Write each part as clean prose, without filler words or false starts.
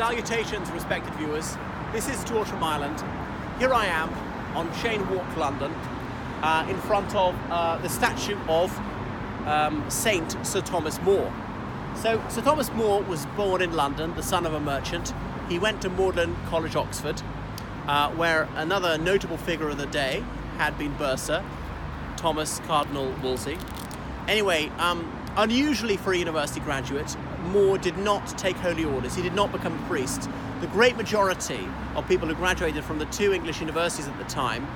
Salutations, respected viewers. This is Torsham Island. Here I am on Cheyne Walk, London, in front of the statue of Saint Sir Thomas More. So Sir Thomas More was born in London, the son of a merchant. He went to Magdalen College, Oxford, where another notable figure of the day had been bursar, Thomas Cardinal Wolsey. Anyway, unusually for a university graduate, More did not take holy orders. He did not become a priest. The great majority of people who graduated from the two English universities at the time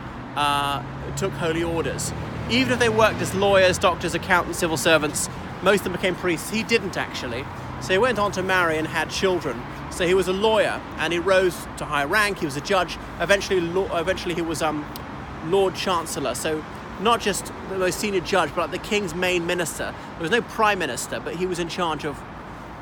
took holy orders. Even if they worked as lawyers, doctors, accountants, civil servants, most of them became priests. He didn't actually. So he went on to marry and had children. So he was a lawyer and he rose to high rank. He was a judge. Eventually he was Lord Chancellor. So not just the most senior judge, but like the King's main minister. There was no prime minister, but he was in charge of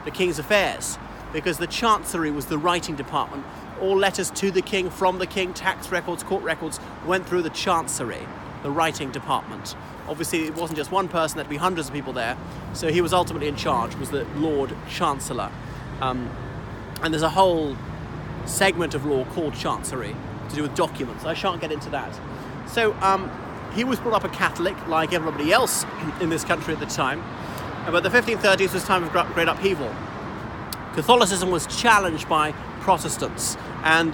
the King's affairs, because the Chancery was the writing department. All letters to the King, from the King, tax records, court records, went through the Chancery, the writing department. Obviously, it wasn't just one person, there'd be hundreds of people there. So he was ultimately in charge, was the Lord Chancellor. And there's a whole segment of law called Chancery to do with documents. I shan't get into that. So he was brought up a Catholic, like everybody else in this country at the time. But the 1530s was a time of great upheaval. Catholicism was challenged by Protestants, and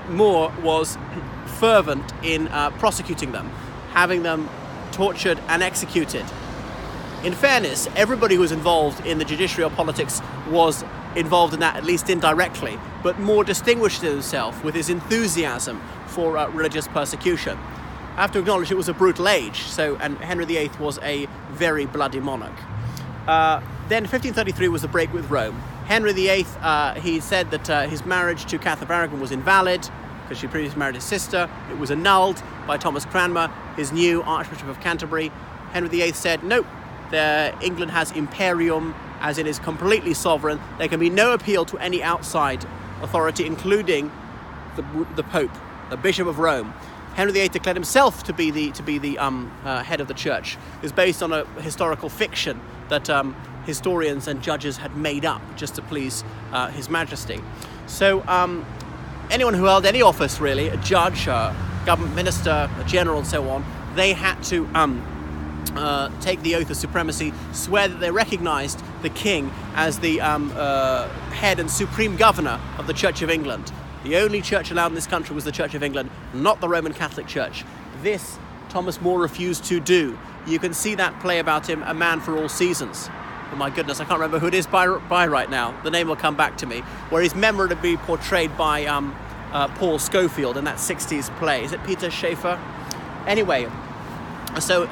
More was fervent in prosecuting them, having them tortured and executed. In fairness, everybody who was involved in the judiciary or politics was involved in that, at least indirectly, but More distinguished himself with his enthusiasm for religious persecution. I have to acknowledge it was a brutal age, and Henry VIII was a very bloody monarch. Then 1533 was the break with Rome. Henry VIII, he said that his marriage to Catherine of Aragon was invalid because she previously married his sister. It was annulled by Thomas Cranmer, his new Archbishop of Canterbury. Henry VIII said, nope, England has imperium, as it is completely sovereign. There can be no appeal to any outside authority, including the Pope, the Bishop of Rome. Henry VIII declared himself to be the head of the church. It was based on a historical fiction that historians and judges had made up just to please His Majesty. So anyone who held any office, really, a judge, a government minister, a general, and so on, they had to take the oath of supremacy, swear that they recognised the king as the head and supreme governor of the Church of England. The only church allowed in this country was the Church of England, not the Roman Catholic Church. This Thomas More refused to do. You can see that play about him, a man for all seasons. Oh my goodness, I can't remember who it is by right now. The name will come back to me. Where he's memorably portrayed by Paul Schofield in that 60s play. Is it Peter Schaefer? Anyway, so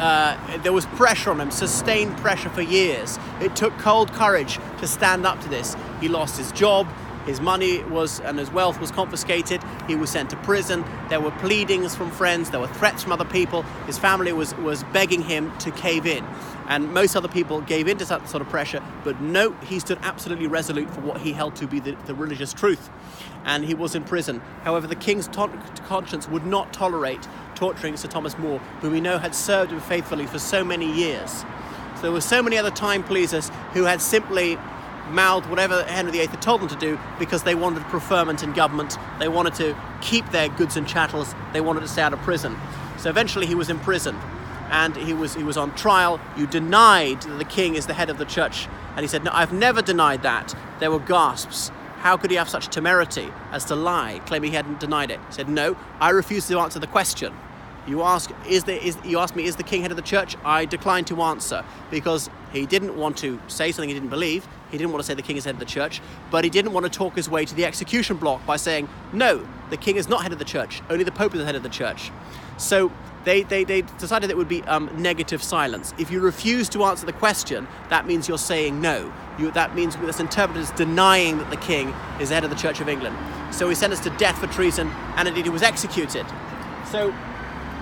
there was pressure on him, sustained pressure for years. It took cold courage to stand up to this. He lost his job. His money and his wealth was confiscated. He was sent to prison. There were pleadings from friends. There were threats from other people. His family was begging him to cave in. And most other people gave in to that sort of pressure. But no, he stood absolutely resolute for what he held to be the religious truth. And he was in prison. However, the king's conscience would not tolerate torturing Sir Thomas More, whom we know had served him faithfully for so many years. So there were so many other time pleasers who had simply mouthed whatever Henry VIII had told them to do because they wanted preferment in government. They wanted to keep their goods and chattels. They wanted to stay out of prison. So eventually he was in prison and he was on trial. You denied that the king is the head of the church. And he said, no, I've never denied that. There were gasps. How could he have such temerity as to lie, claiming he hadn't denied it? He said, no, I refuse to answer the question. You ask me, is the king head of the church? I decline to answer, because he didn't want to say something he didn't believe. He didn't want to say the king is head of the church, but he didn't want to talk his way to the execution block by saying, no, the king is not head of the church. Only the Pope is the head of the church. So they decided it would be negative silence. If you refuse to answer the question, that means you're saying no. That means that's interpreted as denying that the king is the head of the Church of England. So he sentenced to death for treason, and indeed he was executed. So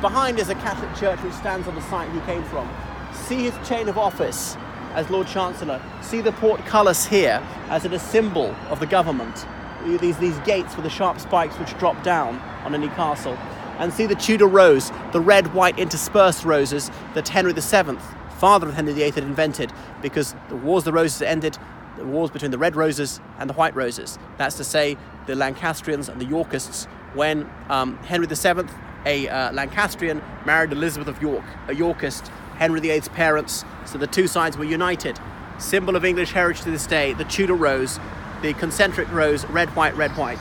behind is a Catholic church which stands on the site he came from. See his chain of office as Lord Chancellor. See the portcullis here as a symbol of the government. These gates with the sharp spikes which drop down on any castle. And see the Tudor rose, the red, white interspersed roses that Henry VII, father of Henry VIII, had invented, because the Wars of the Roses ended the wars between the Red Roses and the White Roses. That's to say, the Lancastrians and the Yorkists, when Henry VII, a Lancastrian, married Elizabeth of York, a Yorkist, Henry VIII's parents, so the two sides were united. Symbol of English heritage to this day, the Tudor rose, the concentric rose, red, white, red, white.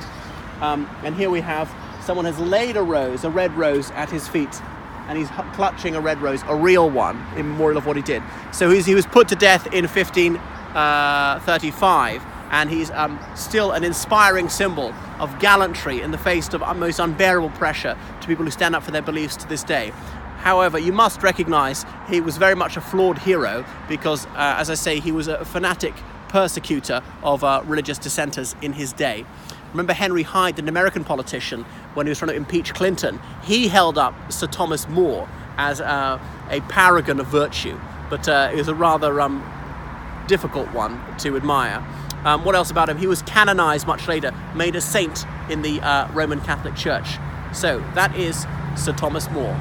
And here we have, someone has laid a red rose at his feet, and he's clutching a red rose, a real one, in memorial of what he did. So he was put to death in 1535, and he's still an inspiring symbol of gallantry in the face of most unbearable pressure to people who stand up for their beliefs to this day. However, you must recognize he was very much a flawed hero because, as I say, he was a fanatic persecutor of religious dissenters in his day. Remember Henry Hyde, an American politician, when he was trying to impeach Clinton, he held up Sir Thomas More as a paragon of virtue, but it was a rather difficult one to admire. What else about him? He was canonized much later, made a saint in the Roman Catholic Church. So that is Sir Thomas More.